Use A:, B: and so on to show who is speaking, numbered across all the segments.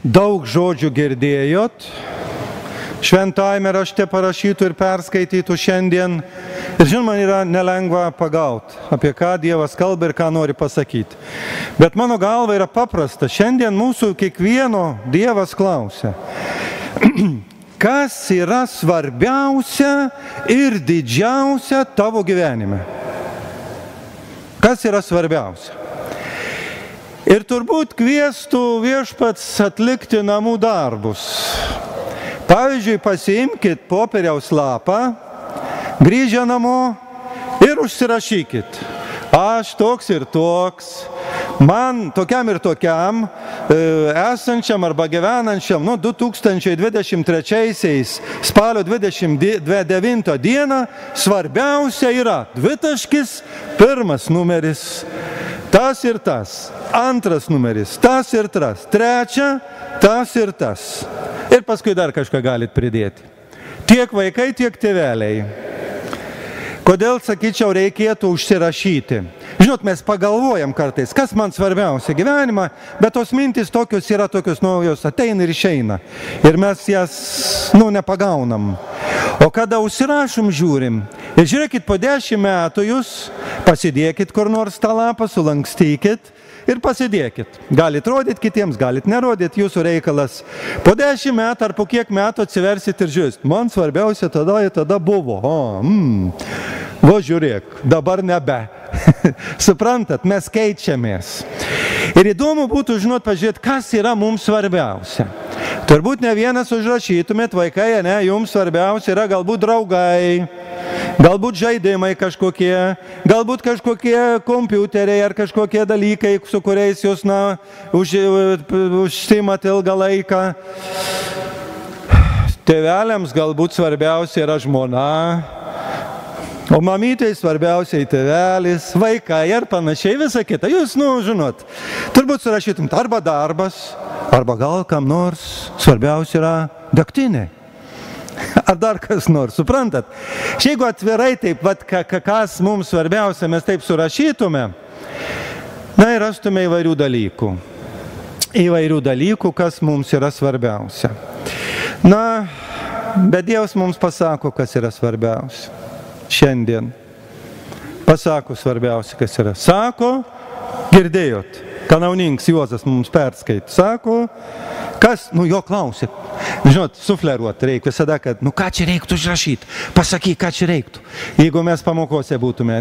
A: Daug žodžių girdėjot, šventajame rašte parašytų ir perskaitytų šiandien. Ir žinoma, man yra nelengva pagauti, apie ką Dievas kalba ir ką nori pasakyti. Bet mano galva yra paprasta. Šiandien mūsų kiekvieno Dievas klausia, kas yra svarbiausia ir didžiausia tavo gyvenime? Kas yra svarbiausia? Ir turbūt kviestų viešpats atlikti namų darbus. Pavyzdžiui, pasiimkit popieriaus lapą, grįžę namo ir užsirašykit. Aš toks ir toks, man tokiam ir tokiam, esančiam arba gyvenančiam, 2023 spalio 29 dieną svarbiausia yra pirmas numeris, tas ir tas, antras numeris, tas ir tas, trečia, tas ir tas. Ir paskui dar kažką galit pridėti. Tiek vaikai, tiek tėveliai. Kodėl, sakyčiau, reikėtų užsirašyti? Žinot, mes pagalvojam kartais, kas man svarbiausia gyvenimą, bet tos mintys tokios yra tokios naujos, ateina ir išeina. Ir mes jas, nepagaunam. O kada užsirašom, žiūrim, ir žiūrėkit, po 10 metų jūs pasidėkit kur nors tą lapą, sulankstykit ir pasidėkit. Galit rodyti kitiems, galit nerodyti, jūsų reikalas. Po 10 metų ar po kiek metų atsiversit ir žiūrėsit, man svarbiausia tada buvo. Va žiūrėk, dabar nebe. Suprantat, mes keičiamės. Ir įdomu būtų, pažiūrėti, kas yra mums svarbiausia. Turbūt ne vienas užrašytumėt, vaikai, jums svarbiausia yra galbūt draugai, galbūt žaidimai kažkokie, galbūt kažkokie kompiuteriai ar kažkokie dalykai, su kuriais jūs, užsiimat ilgą laiką. Tėveliams galbūt svarbiausia yra žmona, o mamytei svarbiausiai tėvelis, vaikai ir panašiai, visa kita. Jūs, žinot, turbūt surašytumėt arba darbas, arba gal kam nors svarbiausia yra degtinė. Ar dar kas nors, suprantat? Jeigu atvirai taip, kas mums svarbiausia, mes taip surašytume, ir rastume įvairių dalykų. Įvairių dalykų, kas mums yra svarbiausia. Bet Dievas mums pasako, kas yra svarbiausia. Šiandien. Pasako svarbiausia, kas yra. Sako, girdėjot, kanauninkas Juozas mums perskaitė. Sako, kas, jo klausit. Žinot, sufleruot reikia visada, kad, ką čia reiktų užrašyti, pasakyk, ką čia reiktų. Jeigu mes pamokose būtume,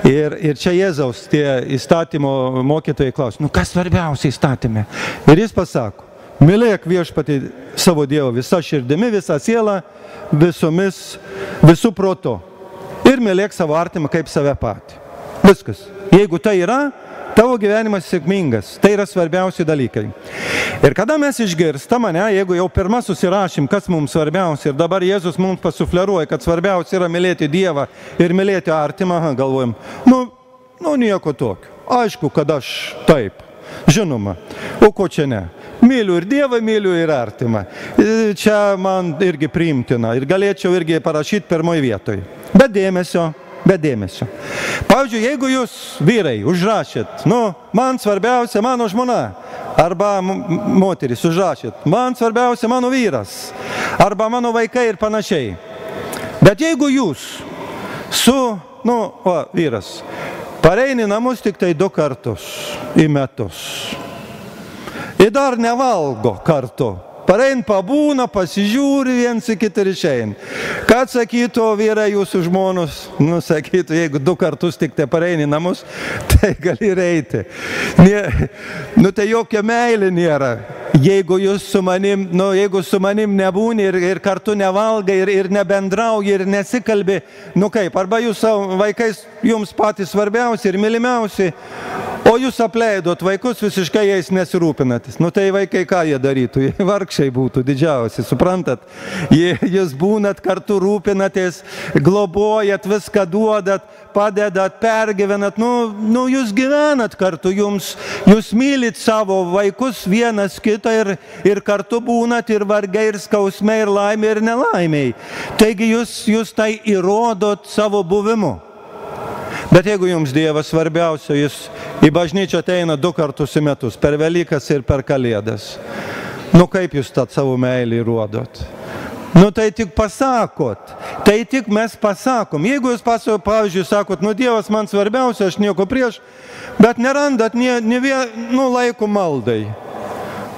A: Ir čia Jėzaus tie įstatymo mokytojai klaus, kas svarbiausia įstatymė? Ir jis pasako, mylėk viešpatį savo Dievą visą širdimi, visą sielą, visų protu. Ir mylėk savo artimą kaip save patį. Viskas. Jeigu tai yra, tavo gyvenimas sėkmingas. Tai yra svarbiausi dalykai. Ir kada mes išgirstam, jeigu jau pirmą susirašym, kas mums svarbiausia, ir dabar Jėzus mums pasufleruoja, kad svarbiausia yra mylėti Dievą ir mylėti artimą, galvojam, nieko tokio. Aišku, kad aš taip. Žinoma. O ko čia ne? Myliu ir Dievą, myliu ir artimą. Čia man irgi priimtina. Ir galėčiau irgi parašyti pirmoje vietoje. Be dėmesio. Pavyzdžiui, jeigu jūs, vyrai, užrašėt, man svarbiausia mano žmona, arba moteris užrašėt, man svarbiausia mano vyras, arba mano vaikai ir panašiai. Bet jeigu jūs vyras, pareini namus tik tai 2 kartus į metus, ir dar nevalgo kartu, parein pabūna, pasižiūri viens į kitą ir išein. Ką sakytų vyrai jūsų žmonos? Sakytų, jeigu 2 kartus tik tai pareini namus, tai gali ir eiti. Tai jokia meilė nėra. Jeigu jūs su manim nebūni ir kartu nevalgai ir nebendrauji ir nesikalbi, kaip, arba jūs savo vaikais jums patys svarbiausi ir mylimiausi, o jūs apleidot vaikus, visiškai jais nesirūpinatės. Tai vaikai ką jie darytų? Jie vargšiai būtų didžiausi, suprantat? Jūs būnat kartu, rūpinatės, globojat, viską duodat, padedat, pergyvenat. Jūs gyvenat kartu, jūs mylit savo vaikus vienas kitą ir kartu būnat ir vargai, ir skausmai, ir laimė, ir nelaimiai. Taigi jūs tai įrodot savo buvimu. Bet jeigu jums Dievas svarbiausia, jis į bažnyčią ateina 2 kartus į metus, per Velykas ir per Kalėdas. Nu kaip jūs tą savo meilį rodot? Nu tai tik pasakot, tai tik mes pasakom. Jeigu jūs pavyzdžiui sakot, nu Dievas man svarbiausia, aš nieko prieš, bet nerandat laiko maldai.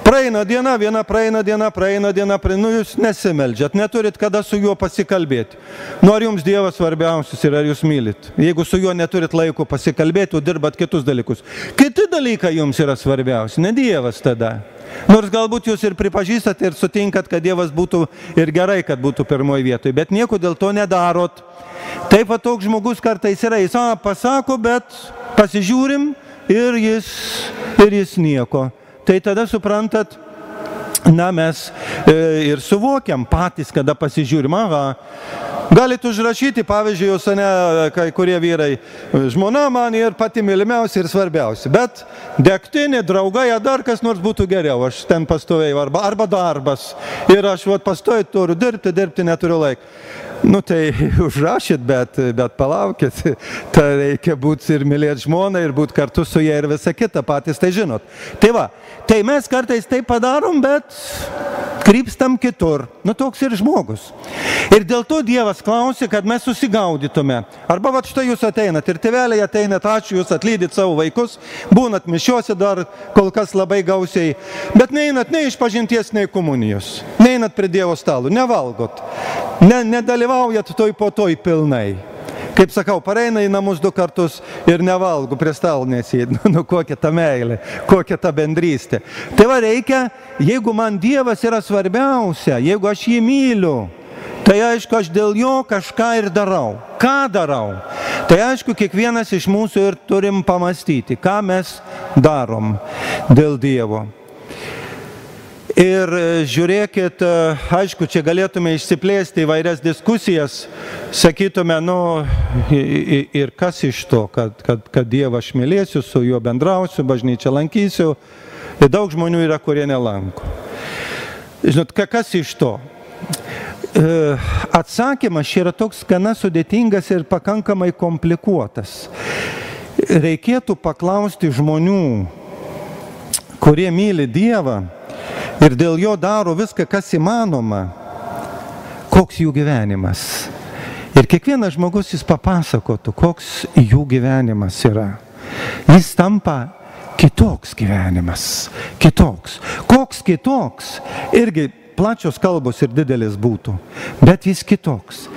A: Praeina diena, nu jūs nesimeldžiat, neturit kada su juo pasikalbėti. Nu ar jums Dievas svarbiausias ir ar jūs mylit? Jeigu su juo neturit laiko pasikalbėti, o dirbat kitus dalykus. Kiti dalykai jums yra svarbiausi, ne Dievas tada. Nors galbūt jūs ir pripažįstat ir sutinkat, kad Dievas būtų ir gerai, kad būtų pirmoje vietoje, bet nieko dėl to nedarot. Taip va toks žmogus kartais yra, jis pasako, bet pasižiūrim ir jis nieko. Tai tada suprantat, mes ir suvokiam patys, kada pasižiūrim, galit užrašyti, pavyzdžiui, jūs, kai kurie vyrai, žmona man ir pati mylimiausia ir svarbiausia, bet degtinė, draugai, dar kas nors būtų geriau, aš ten pastovėjau, arba darbas, ir aš pastoviai turiu dirbti neturiu laiko. Nu tai užrašyt, bet palaukit, tai reikia būti ir mylėti žmoną, ir būti kartu su ja ir visa kita, patys tai žinot. Tai va, tai mes kartais tai padarom, bet krypstam kitur. Nu toks ir žmogus. Ir dėl to Dievas klausė, kad mes susigaudytume. Arba va štai jūs ateinat ir tėveliai ateinat, ačiū, jūs atlydit savo vaikus, būnat mišiuose dar kol kas labai gausiai, bet neinat nei išpažinties, nei komunijos. Neinat prie Dievo stalo, nevalgot. Nedalyvaujat po toj pilnai. Kaip sakau, pareina į namus 2 kartus ir nevalgo, prie stalo nesėdi. Nu kokia ta meilė, kokia ta bendrystė. Tai va reikia, jeigu man Dievas yra svarbiausia, jeigu aš jį myliu, tai aišku, aš dėl jo kažką ir darau. Ką darau? Tai aišku, kiekvienas iš mūsų ir turim pamastyti, ką mes darom dėl Dievo. Ir žiūrėkit, aišku, čia galėtume išsiplėsti įvairias diskusijas, sakytume, ir kas iš to, kad Dievą aš mylėsiu, su juo bendrausiu, bažnyčią lankysiu, ir daug žmonių yra, kurie nelanko. Žinot, kas iš to? Atsakymas čia yra toks gana sudėtingas ir pakankamai komplikuotas. Reikėtų paklausti žmonių, kurie myli Dievą, ir dėl jo daro viską, kas įmanoma, koks jų gyvenimas. Ir kiekvienas žmogus jis papasakotų, koks jų gyvenimas yra. Jis tampa kitoks gyvenimas. Kitoks. Koks kitoks? Irgi plačios kalbos ir didelis būtų. Bet jis kitoks.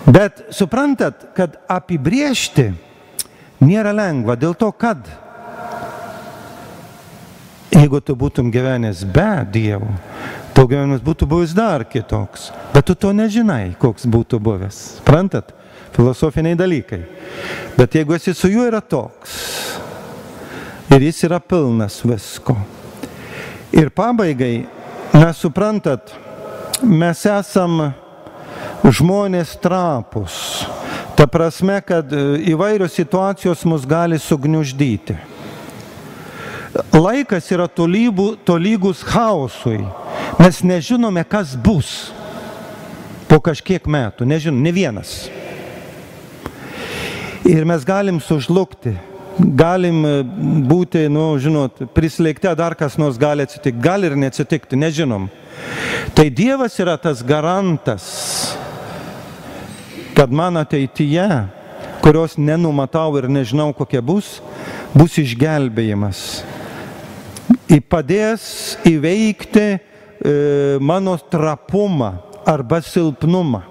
A: Bet suprantat, kad apibrėžti nėra lengva. Dėl to, kad jeigu tu būtum gyvenęs be Dievo, tau gyvenimas būtų buvęs dar kitoks. Bet tu to nežinai, koks būtų buvęs. Suprantat? Filosofiniai dalykai. Bet jeigu esi su juo yra toks, ir jis yra pilnas visko. Ir pabaigai, mes suprantat, mes esam žmonės trapus. Ta prasme, kad įvairios situacijos mus gali sugniuždyti. Laikas yra tolygus chaosui. Mes nežinome, kas bus po kažkiek metų. Nežinom, ne vienas. Ir mes galim sužlugti. Galim būti, prislėgti, dar kas nors gali atsitikti. Gali ir neatsitikti, nežinom. Tai Dievas yra tas garantas, kad man ateityje, kurios nenumatau ir nežinau kokia bus išgelbėjimas. Padės įveikti mano trapumą arba silpnumą.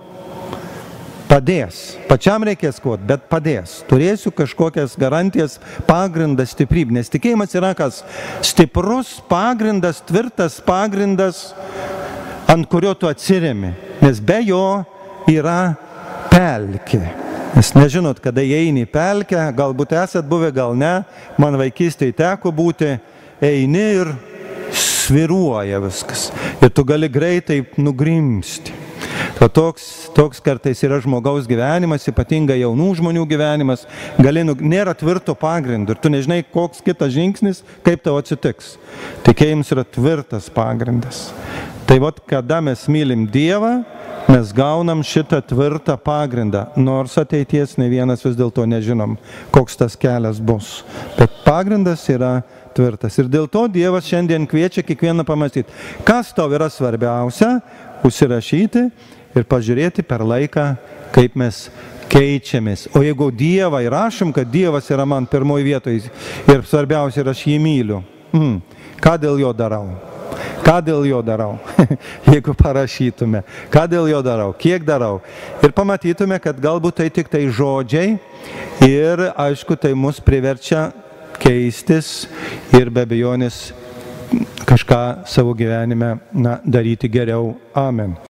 A: Padės. Pačiam reikės kovoti, bet padės. Turėsiu kažkokias garantijas, pagrindas, stiprybė. Nes tikėjimas yra kas? Stiprus pagrindas, tvirtas pagrindas, ant kurio tu atsiremi. Nes be jo yra pelkė. Nes nežinot, kada eini į pelkę, galbūt esat buvę, gal ne. Man vaikystėje teko būti, eini ir sviruoja viskas. Ir tu gali greitai nugrimsti. Toks kartais yra žmogaus gyvenimas, ypatingai jaunų žmonių gyvenimas. Nėra tvirto pagrindo ir tu nežinai, koks kitas žingsnis, kaip tau atsitiks. Tikėjimas yra tvirtas pagrindas. Tai kada mes mylim Dievą, mes gaunam šitą tvirtą pagrindą, nors ateities ne vienas vis dėlto nežinom, koks tas kelias bus. Bet pagrindas yra tvirtas. Ir dėl to Dievas šiandien kviečia kiekvieną pamastyti, kas tau yra svarbiausia, užsirašyti ir pažiūrėti per laiką, kaip mes keičiamės. O jeigu Dievą įrašom, kad Dievas yra man pirmoji vietoje ir svarbiausia ir aš jį myliu, ką dėl jo darau? Ką dėl jo darau? Jeigu parašytume, ką dėl jo darau, kiek darau. Ir pamatytume, kad galbūt tai tik tai žodžiai ir aišku, tai mus priverčia keistis ir be abejonės kažką savo gyvenime daryti geriau. Amen.